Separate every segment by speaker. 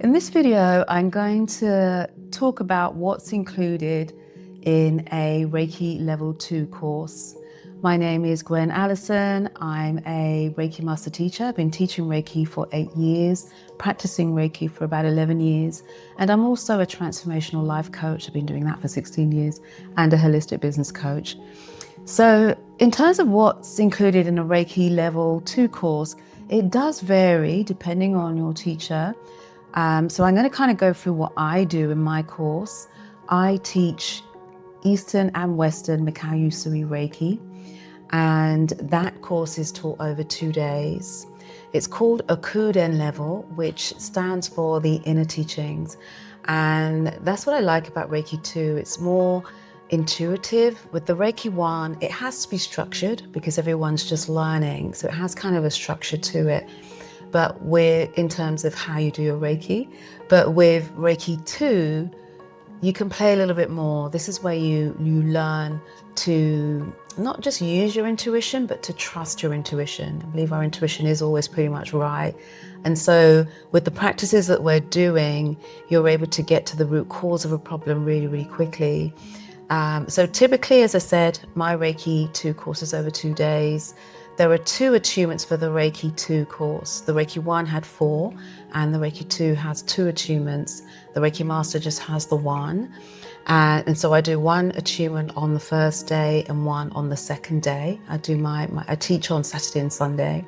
Speaker 1: In this video, I'm going to talk about what's included in a Reiki Level 2 course. My name is Gwen Allison. I'm a Reiki Master Teacher. I've been teaching Reiki for 8 years, practicing Reiki for about 11 years, and I'm also a transformational life coach. I've been doing that for 16 years, and a holistic business coach. So in terms of what's included in a Reiki Level 2 course, it does vary depending on your teacher. So I'm going to kind of go through what I do in my course. I teach Eastern and Western Mikau Usui Reiki, and that course is taught over 2 days. It's called a Kuden level, which stands for the inner teachings. And that's what I like about Reiki 2. It's more intuitive. With the Reiki 1, it has to be structured because everyone's just learning. So it has kind of a structure to it. But in terms of how you do your Reiki. But with Reiki 2, you can play a little bit more. This is where you learn to not just use your intuition, but to trust your intuition. I believe our intuition is always pretty much right. And so with the practices that we're doing, you're able to get to the root cause of a problem really, really quickly. So typically, as I said, my Reiki 2 course is over 2 days. There are 2 attunements for the Reiki 2 course. The Reiki 1 had 4, and the Reiki 2 has 2 attunements. The Reiki Master just has the 1. And so I do 1 attunement on the first day and 1 on the second day. I teach on Saturday and Sunday.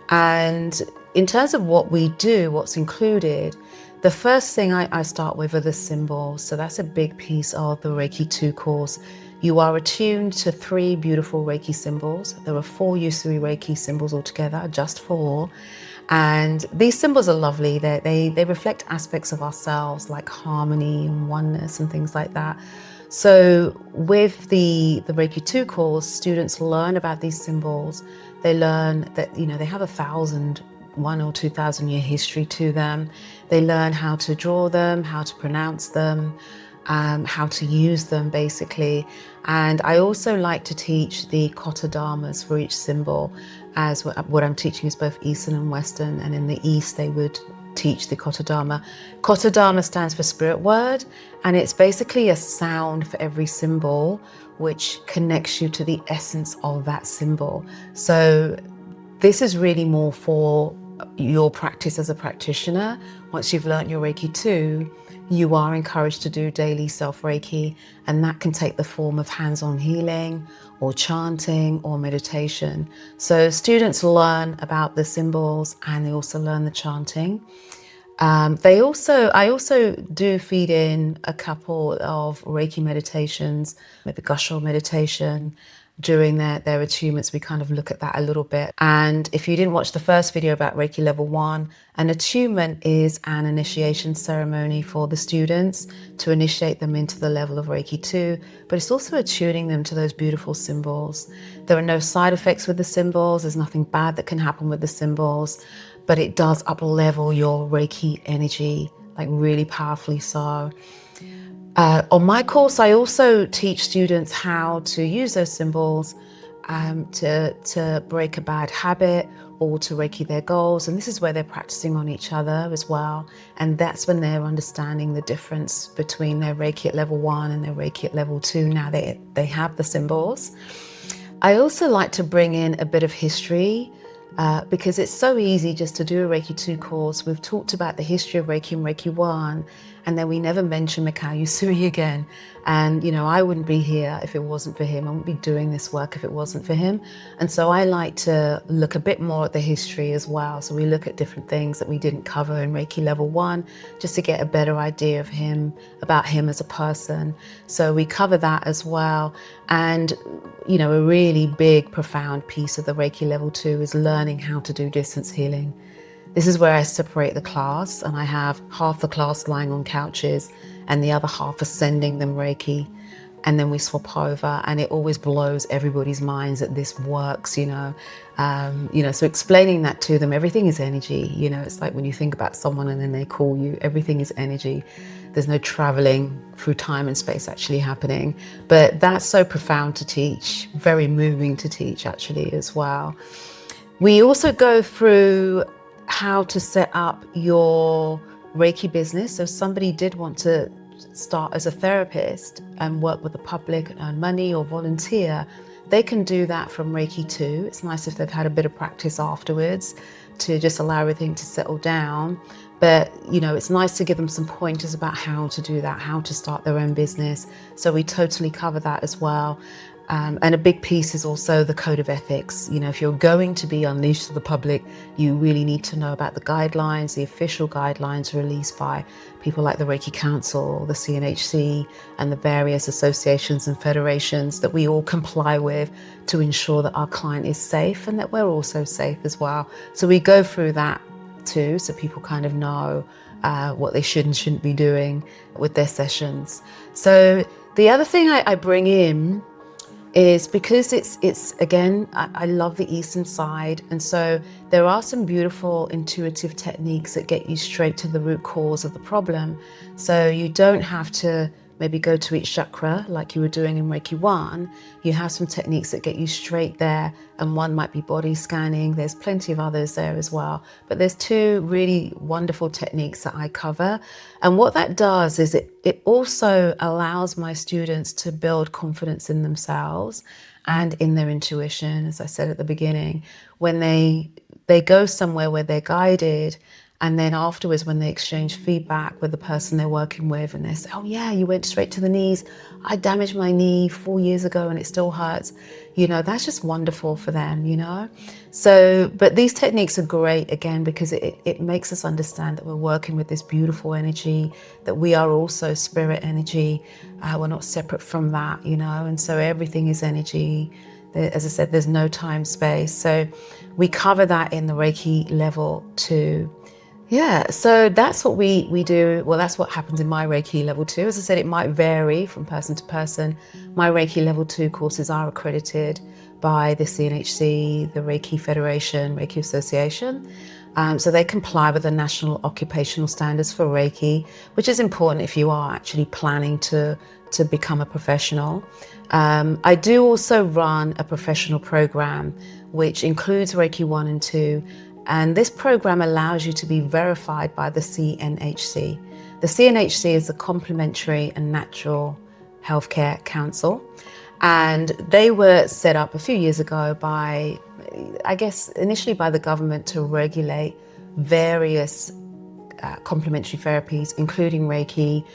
Speaker 1: And in terms of what we do, what's included, the first thing I start with are the symbols. So that's a big piece of the Reiki 2 course. You are attuned to 3 beautiful Reiki symbols. There are 4 Usui Reiki symbols altogether, just 4. And these symbols are lovely. They reflect aspects of ourselves like harmony and oneness and things like that. So with the Reiki 2 course, students learn about these symbols. They learn that, they have 1,000 or 2,000 year history to them. They learn how to draw them, how to pronounce them, how to use them basically. And I also like to teach the Kota Dharmas for each symbol, as what I'm teaching is both Eastern and Western, and in the East they would teach the Kota Dharma. Kota Dharma stands for spirit word, and it's basically a sound for every symbol which connects you to the essence of that symbol. So this is really more for your practice as a practitioner. Once you've learnt your Reiki 2, you are encouraged to do daily self-Reiki, and that can take the form of hands-on healing or chanting or meditation. So students learn about the symbols and they also learn the chanting. I also do feed in a couple of Reiki meditations, maybe Gosho meditation. During their attunements, we kind of look at that a little bit. And if you didn't watch the first video about Reiki Level 1, an attunement is an initiation ceremony for the students to initiate them into the level of Reiki 2, but it's also attuning them to those beautiful symbols. There are no side effects with the symbols. There's nothing bad that can happen with the symbols, but it does up-level your Reiki energy, like really powerfully so. On my course, I also teach students how to use those symbols to break a bad habit or to Reiki their goals. And this is where they're practicing on each other as well. And that's when they're understanding the difference between their Reiki at level 1 and their Reiki at level 2. Now they have the symbols. I also like to bring in a bit of history because it's so easy just to do a Reiki 2 course. We've talked about the history of Reiki and Reiki 1, and then we never mention Mikau Usui again. And, I wouldn't be here if it wasn't for him. I wouldn't be doing this work if it wasn't for him. And so I like to look a bit more at the history as well. So we look at different things that we didn't cover in Reiki Level 1, just to get a better idea of him, about him as a person. So we cover that as well. And, a really big, profound piece of the Reiki Level 2 is learning how to do distance healing. This is where I separate the class, and I have half the class lying on couches and the other half are sending them Reiki, and then we swap over, and it always blows everybody's minds that this works, so explaining that to them, everything is energy. It's like when you think about someone and then they call you, everything is energy. There's no traveling through time and space actually happening, but that's so profound to teach, very moving to teach actually as well. We also go through how to set up your Reiki business. So if somebody did want to start as a therapist and work with the public and earn money or volunteer, they can do that from Reiki 2. It's nice if they've had a bit of practice afterwards to just allow everything to settle down. But, it's nice to give them some pointers about how to do that, how to start their own business. So we totally cover that as well. And a big piece is also the code of ethics. If you're going to be unleashed to the public, you really need to know about the guidelines, the official guidelines released by people like the Reiki Council, the CNHC, and the various associations and federations that we all comply with to ensure that our client is safe and that we're also safe as well. So we go through that too, so people kind of know what they should and shouldn't be doing with their sessions. So the other thing I bring in is because it's again, I love the Eastern side, and so there are some beautiful intuitive techniques that get you straight to the root cause of the problem. So you don't have to maybe go to each chakra like you were doing in Reiki 1. You have some techniques that get you straight there, and one might be body scanning. There's plenty of others there as well, but there's 2 really wonderful techniques that I cover. And what that does is it also allows my students to build confidence in themselves and in their intuition, as I said at the beginning. When they go somewhere where they're guided, and then afterwards, when they exchange feedback with the person they're working with, and they say, oh yeah, you went straight to the knees. I damaged my knee 4 years ago and it still hurts. That's just wonderful for them, So, but these techniques are great, again, because it makes us understand that we're working with this beautiful energy, that we are also spirit energy. We're not separate from that, and so everything is energy. As I said, there's no time, space. So we cover that in the Reiki Level 2. Yeah, so that's what we do. Well, that's what happens in my Reiki Level 2. As I said, it might vary from person to person. My Reiki Level 2 courses are accredited by the CNHC, the Reiki Federation, Reiki Association. So they comply with the National Occupational Standards for Reiki, which is important if you are actually planning to become a professional. I do also run a professional program, which includes Reiki 1 and 2. And this program allows you to be verified by the CNHC. The CNHC is the Complementary and Natural Healthcare Council. And they were set up a few years ago by, I guess, initially by the government to regulate various complementary therapies, including Reiki,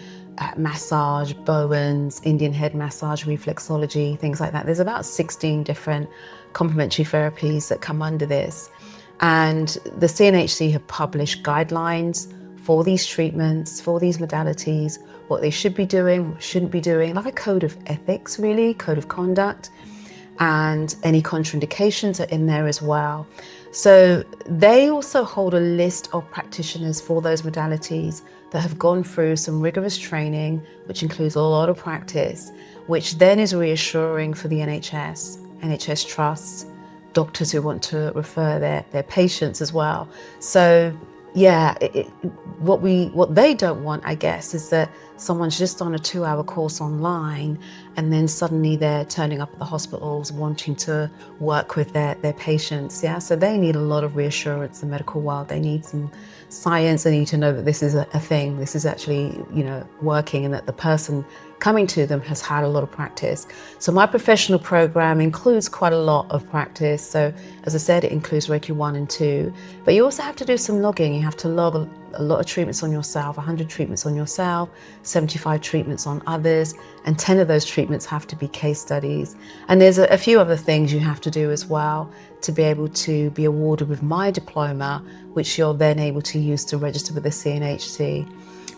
Speaker 1: massage, Bowen's, Indian head massage, reflexology, things like that. There's about 16 different complementary therapies that come under this. And the CNHC have published guidelines for these treatments, for these modalities, what they should be doing, what shouldn't be doing, like a code of ethics, really, code of conduct, and any contraindications are in there as well. So they also hold a list of practitioners for those modalities that have gone through some rigorous training, which includes a lot of practice, which then is reassuring for the NHS trusts, doctors who want to refer their patients as well. So yeah, what they don't want, I guess, is that someone's just on a 2-hour course online and then suddenly they're turning up at the hospitals wanting to work with their patients. Yeah, so they need a lot of reassurance, the medical world. They need some science. They need to know that this is a thing. This is actually, working, and that the person coming to them has had a lot of practice. So my professional program includes quite a lot of practice. So as I said, it includes Reiki 1 and 2, but you also have to do some logging. You have to log a lot of treatments on yourself, 100 treatments on yourself, 75 treatments on others, and 10 of those treatments have to be case studies. And there's a few other things you have to do as well to be able to be awarded with my diploma, which you're then able to use to register with the CNHC.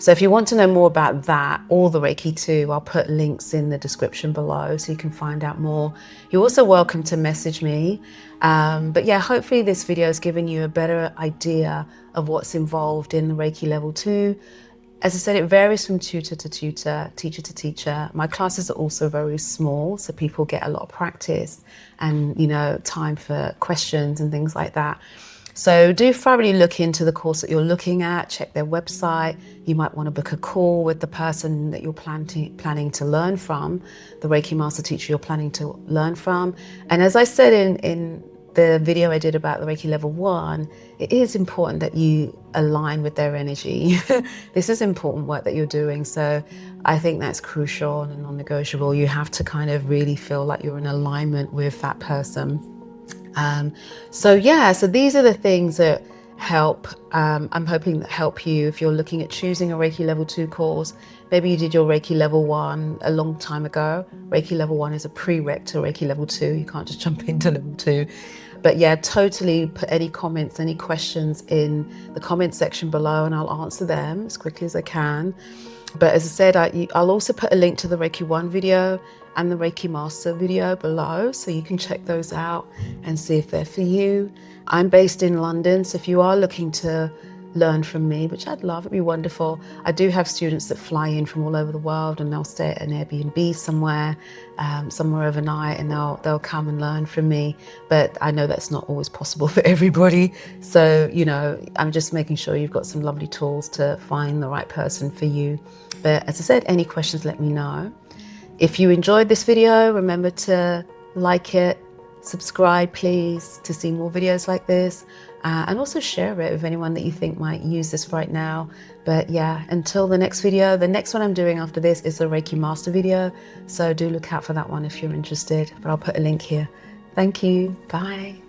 Speaker 1: So if you want to know more about that or the Reiki 2, I'll put links in the description below so you can find out more. You're also welcome to message me. But yeah, hopefully this video has given you a better idea of what's involved in the Reiki Level 2. As I said, it varies from tutor to tutor, teacher to teacher. My classes are also very small, so people get a lot of practice and, time for questions and things like that. So do thoroughly look into the course that you're looking at, check their website. You might want to book a call with the person that you're planning to learn from, the Reiki master teacher you're planning to learn from. And as I said in the video I did about the Reiki Level 1, it is important that you align with their energy. This is important work that you're doing, so I think that's crucial and non-negotiable. You have to kind of really feel like you're in alignment with that person. So these are the things that help. I'm hoping that help you if you're looking at choosing a Reiki Level 2 course. Maybe you did your Reiki Level 1 a long time ago. Reiki Level 1 is a prereq to Reiki Level 2. You can't just jump into Level 2. But yeah, totally put any comments, any questions in the comment section below, and I'll answer them as quickly as I can. But as I said, I'll also put a link to the Reiki 1 video and the Reiki Master video below, so you can check those out and see if they're for you. I'm based in London, so if you are looking to learn from me, which I'd love, it'd be wonderful. I do have students that fly in from all over the world, and they'll stay at an Airbnb somewhere overnight, and they'll come and learn from me. But I know that's not always possible for everybody. So, I'm just making sure you've got some lovely tools to find the right person for you. But as I said, any questions, let me know. If you enjoyed this video, remember to like it, subscribe please to see more videos like this, and also share it with anyone that you think might use this right now. But yeah, until the next video, the next one I'm doing after this is the Reiki Master video, so do look out for that one if you're interested, but I'll put a link here. Thank you, bye.